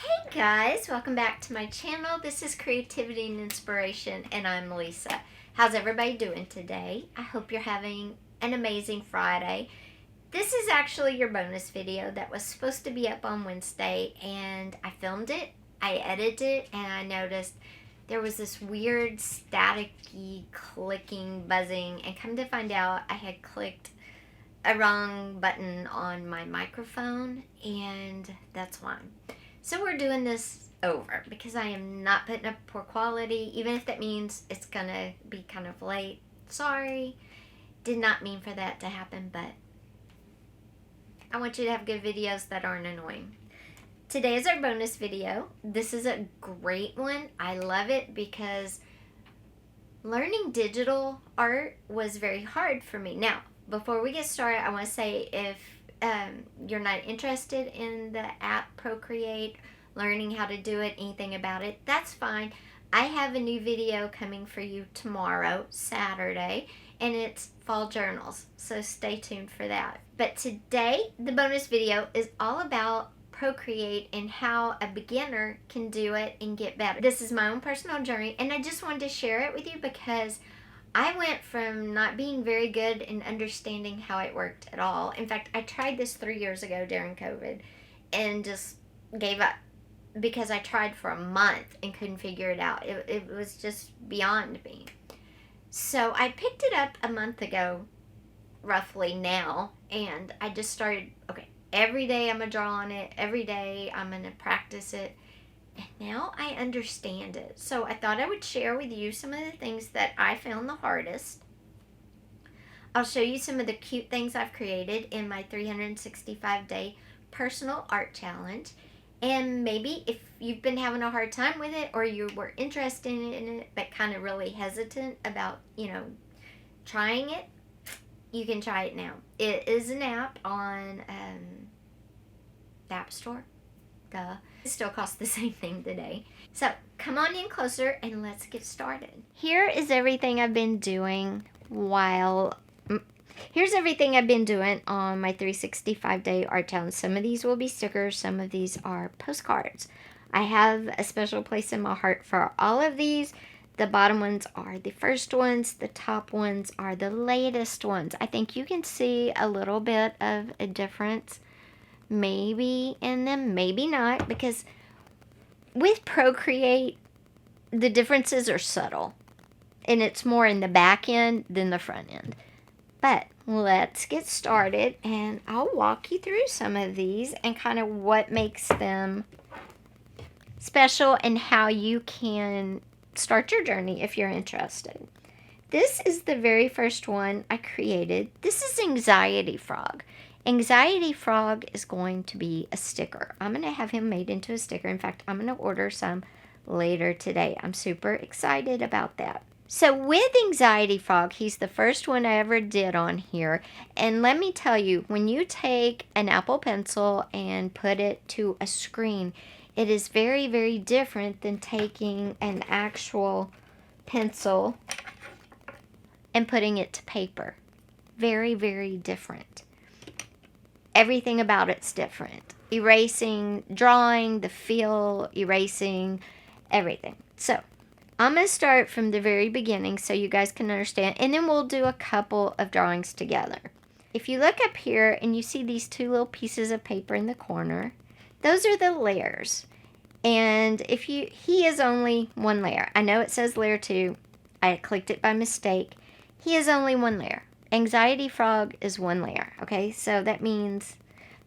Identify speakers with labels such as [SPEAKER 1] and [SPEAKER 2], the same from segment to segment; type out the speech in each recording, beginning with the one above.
[SPEAKER 1] Hey guys, welcome back to my channel. This is Creativity and Inspiration and I'm Lisa. How's everybody doing today? I hope you're having an amazing Friday. This is actually your bonus video that was supposed to be up on Wednesday, and I filmed it, I edited it, and I noticed there was this weird staticky clicking, buzzing, and come to find out I had clicked a wrong button on my microphone, and that's why. So we're doing this over because I am not putting up poor quality, even if that means it's gonna be kind of late. Sorry, did not mean for that to happen, but I want you to have good videos that aren't annoying. Today is our bonus video. This is a great one. I love it because learning digital art was very hard for me. Now, before we get started, I want to say if you're not interested in the app PROCREATE, learning how to do it, anything about it, that's fine. I have a new video coming for you tomorrow, Saturday, and it's fall journals, so stay tuned for that. But today, the bonus video is all about PROCREATE and how a beginner can do it and get better. This is my own personal journey, and I just wanted to share it with you because I went from not being very good in understanding how it worked at all. In fact, I tried this 3 years ago during COVID and just gave up because I tried for a month and couldn't figure it out. It was just beyond me. So I picked it up a month ago, roughly now, and I just started, okay, every day I'm going to draw on it. Every day I'm going to practice it. And now I understand it. So I thought I would share with you some of the things that I found the hardest. I'll show you some of the cute things I've created in my 365-day personal art challenge. And maybe if you've been having a hard time with it, or you were interested in it but kind of really hesitant about, trying it, you can try it now. It is an app on the App Store. Duh. It still costs the same thing today. So come on in closer and let's get started. Here's everything I've been doing on my 365-day art challenge. Some of these will be stickers, some of these are postcards. I have a special place in my heart for all of these. The bottom ones are the first ones, the top ones are the latest ones. I think you can see a little bit of a difference maybe in them, maybe not, because with PROCREATE, the differences are subtle, and it's more in the back end than the front end. But let's get started, and I'll walk you through some of these and kind of what makes them special and how you can start your journey if you're interested. This is the very first one I created. This is Anxiety Frog. Anxiety Frog is going to be a sticker. I'm going to have him made into a sticker. In fact, I'm going to order some later today. I'm super excited about that. So with Anxiety Frog, he's the first one I ever did on here. And let me tell you, when you take an Apple Pencil and put it to a screen, it is very, very different than taking an actual pencil and putting it to paper. Very, very different. Everything about it's different. Erasing, drawing, the feel, erasing, everything. So I'm going to start from the very beginning so you guys can understand, and then we'll do a couple of drawings together. If you look up here and you see these two little pieces of paper in the corner, those are the layers. And he is only one layer. I know it says layer 2. I clicked it by mistake. He is only one layer. Anxiety Frog is one layer, okay? So that means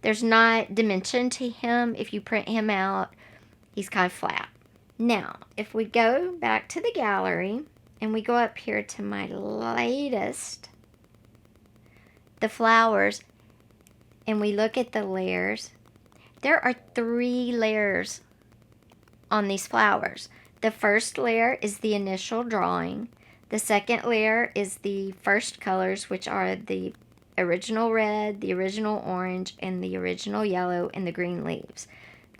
[SPEAKER 1] there's not dimension to him. If you print him out, he's kind of flat. Now, if we go back to the gallery and we go up here to my latest, the flowers, and we look at the layers, there are 3 layers on these flowers. The first layer is the initial drawing. The second layer is the first colors, which are the original red, the original orange, and the original yellow, and the green leaves.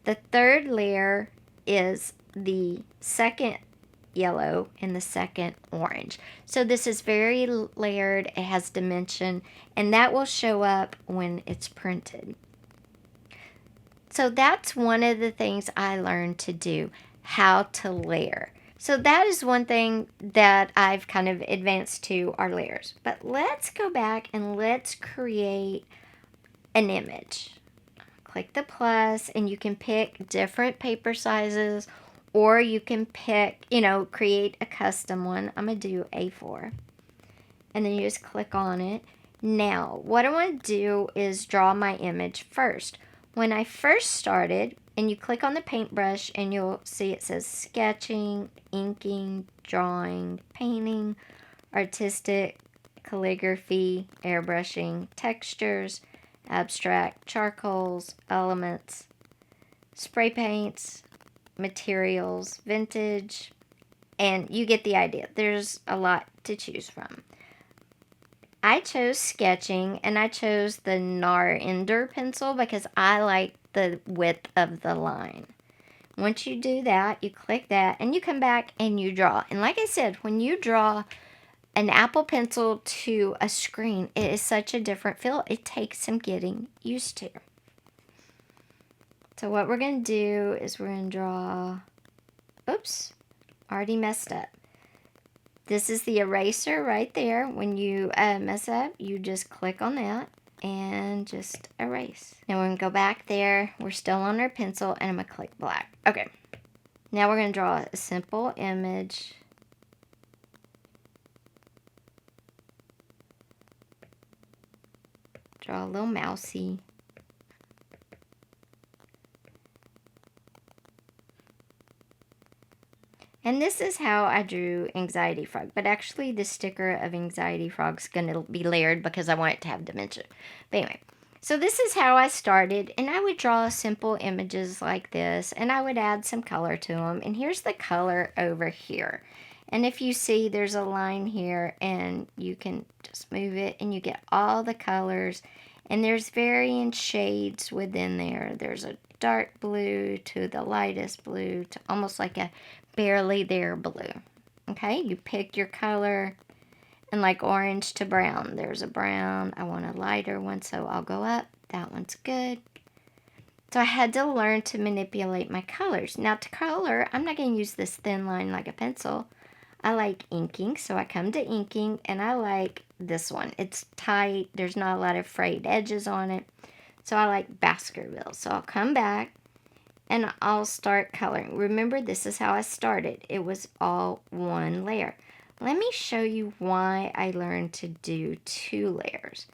[SPEAKER 1] The third layer is the second yellow and the second orange. So this is very layered. It has dimension, and that will show up when it's printed. So that's one of the things I learned to do, how to layer. So that is one thing that I've kind of advanced to our layers. But let's go back and let's create an image. Click the plus and you can pick different paper sizes, or you can pick, create a custom one. I'm going to do A4. And then you just click on it. Now, what I want to do is draw my image first. When I first started, and you click on the paintbrush and you'll see it says sketching, inking, drawing, painting, artistic, calligraphy, airbrushing, textures, abstract, charcoals, elements, spray paints, materials, vintage, and you get the idea. There's a lot to choose from. I chose sketching, and I chose the NAR Ender pencil because I like the width of the line. Once you do that, you click that, and you come back and you draw. And like I said, when you draw an Apple Pencil to a screen, it is such a different feel. It takes some getting used to. So what we're going to do is we're going to draw, oops, already messed up. This is the eraser right there. When you mess up, you just click on that and just erase. Now we're going to go back there. We're still on our pencil, and I'm going to click black. Okay. Now we're going to draw a simple image. Draw a little mousey. And this is how I drew Anxiety Frog. But actually, the sticker of Anxiety Frog's going to be layered because I want it to have dimension. But anyway, so this is how I started. And I would draw simple images like this. And I would add some color to them. And here's the color over here. And if you see, there's a line here. And you can just move it. And you get all the colors. And there's varying shades within there. There's a dark blue to the lightest blue to almost like a barely there blue. Okay, you pick your color, and like orange to brown. There's a brown. I want a lighter one, so I'll go up. That one's good. So I had to learn to manipulate my colors. Now to color, I'm not going to use this thin line like a pencil. I like inking, so I come to inking, and I like this one. It's tight. There's not a lot of frayed edges on it. So I like Baskerville. So I'll come back, and I'll start coloring. Remember, this is how I started. It was all one layer. Let me show you why I learned to do 2 layers.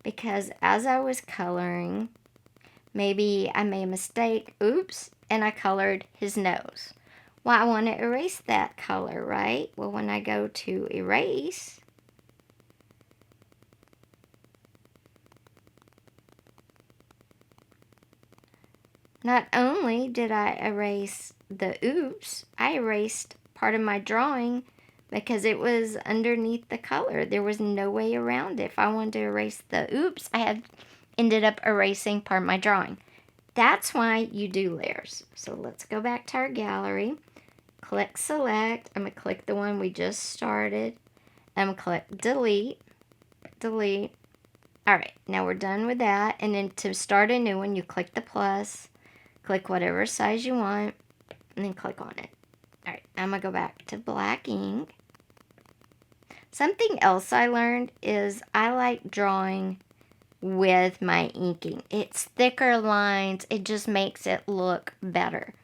[SPEAKER 1] Because as I was coloring, maybe I made a mistake, oops, and I colored his nose. Well, I want to erase that color, right? Well, when I go to erase, not only did I erase the oops, I erased part of my drawing because it was underneath the color. There was no way around it. If I wanted to erase the oops, I had ended up erasing part of my drawing. That's why you do layers. So let's go back to our gallery. Click select. I'm going to click the one we just started. I'm going to click delete. Delete. Alright, now we're done with that. And then to start a new one, you click the plus. Click whatever size you want. And then click on it. Alright, I'm going to go back to black ink. Something else I learned is I like drawing with my inking. It's thicker lines. It just makes it look better.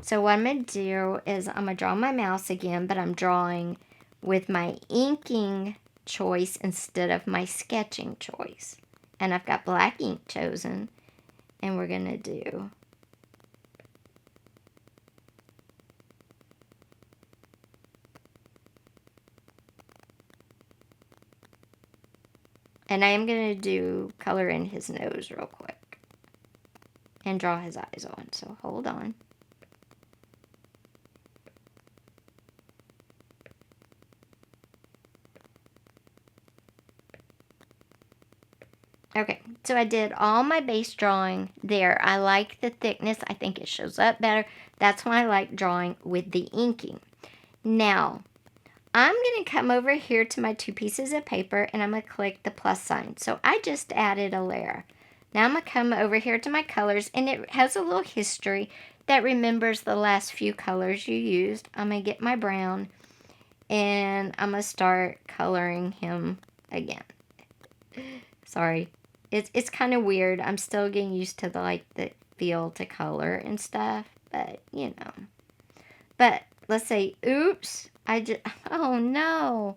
[SPEAKER 1] So what I'm going to do is I'm going to draw my mouse again, but I'm drawing with my inking choice instead of my sketching choice. And I've got black ink chosen, and we're going to do and I am going to do color in his nose real quick and draw his eyes on. So hold on. Okay, so I did all my base drawing there. I like the thickness. I think it shows up better. That's why I like drawing with the inking. Now, I'm going to come over here to my 2 pieces of paper, and I'm going to click the plus sign. So I just added a layer. Now I'm going to come over here to my colors, and it has a little history that remembers the last few colors you used. I'm going to get my brown, and I'm going to start coloring him again. Sorry. It's kind of weird. I'm still getting used to the feel to color and stuff, but you know. But let's say, oops, oh no.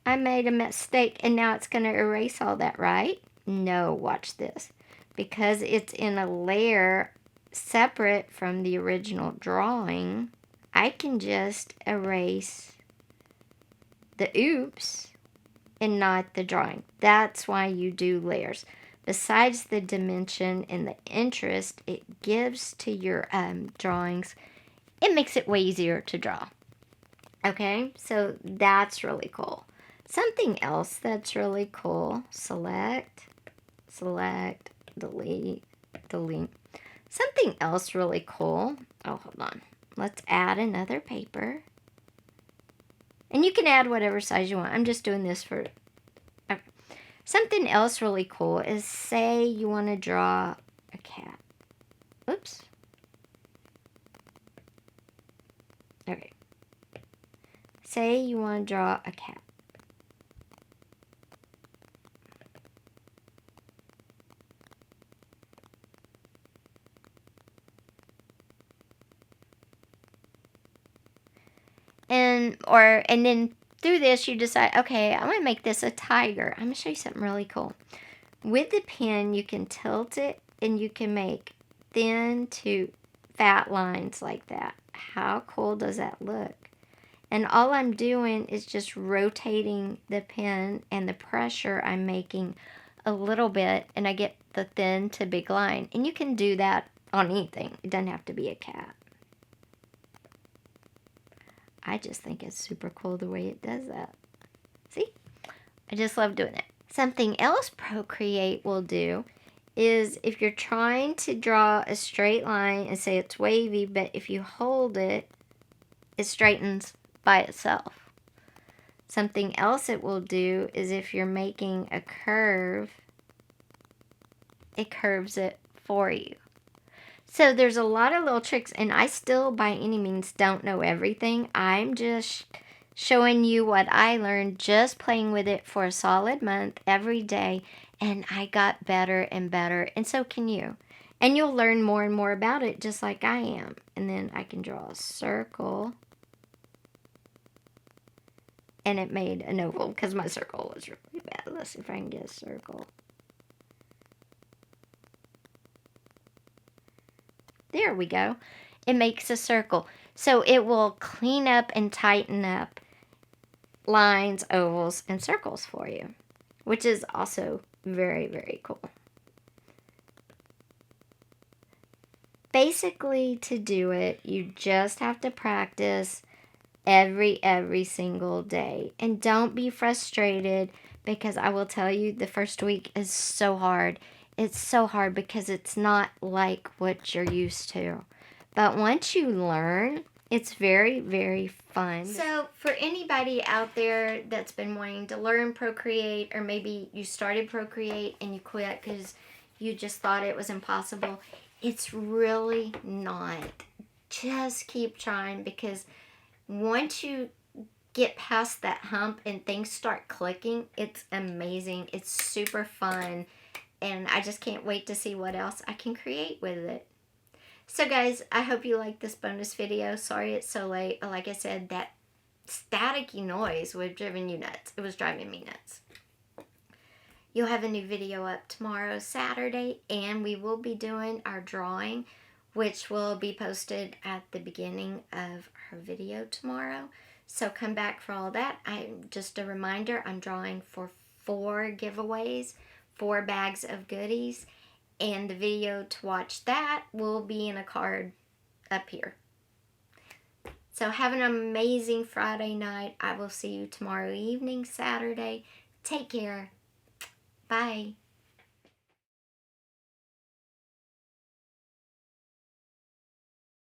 [SPEAKER 1] I made a mistake, and now it's going to erase all that, right? No, watch this. Because it's in a layer separate from the original drawing, I can just erase the oops and not the drawing. That's why you do layers. Besides the dimension and the interest it gives to your drawings, it makes it way easier to draw. Okay, so that's really cool. Something else that's really cool, select, delete. Something else really cool, oh, hold on. Let's add another paper. And you can add whatever size you want. I'm just doing this for, okay. Something else really cool is, say you want to draw a cat. Oops. Okay. Say you want to draw a cat. And then through this you decide, okay, I'm going to make this a tiger. I'm going to show you something really cool. With the pen, you can tilt it and you can make thin to fat lines like that. How cool does that look? And all I'm doing is just rotating the pen, and the pressure I'm making a little bit, and I get the thin to big line. And you can do that on anything. It doesn't have to be a cat. I just think it's super cool the way it does that. See? I just love doing it. Something else Procreate will do is, if you're trying to draw a straight line and say it's wavy, but if you hold it, it straightens by itself. Something else it will do is, if you're making a curve, it curves it for you. So there's a lot of little tricks, and I still by any means don't know everything. I'm just showing you what I learned just playing with it for a solid month every day, and I got better and better, and so can you. And you'll learn more and more about it just like I am. And then I can draw a circle, and it made an oval because my circle was really bad. Let's see if I can get a circle. There we go. It makes a circle. So it will clean up and tighten up lines, ovals, and circles for you, which is also very, very cool. Basically, to do it, you just have to practice every single day. And don't be frustrated, because I will tell you, the first week is so hard. It's so hard because it's not like what you're used to. But once you learn, it's very, very fun. So for anybody out there that's been wanting to learn Procreate, or maybe you started Procreate and you quit because you just thought it was impossible, it's really not. Just keep trying, because once you get past that hump and things start clicking, it's amazing. It's super fun. And I just can't wait to see what else I can create with it. So guys, I hope you liked this bonus video. Sorry it's so late. Like I said, that staticky noise would have driven you nuts. It was driving me nuts. You'll have a new video up tomorrow, Saturday, and we will be doing our drawing, which will be posted at the beginning of our video tomorrow. So come back for all that. Just a reminder, I'm drawing for 4 giveaways. 4 bags of goodies, and the video to watch that will be in a card up here. So have an amazing Friday night. I will see you tomorrow evening, Saturday. Take care. Bye.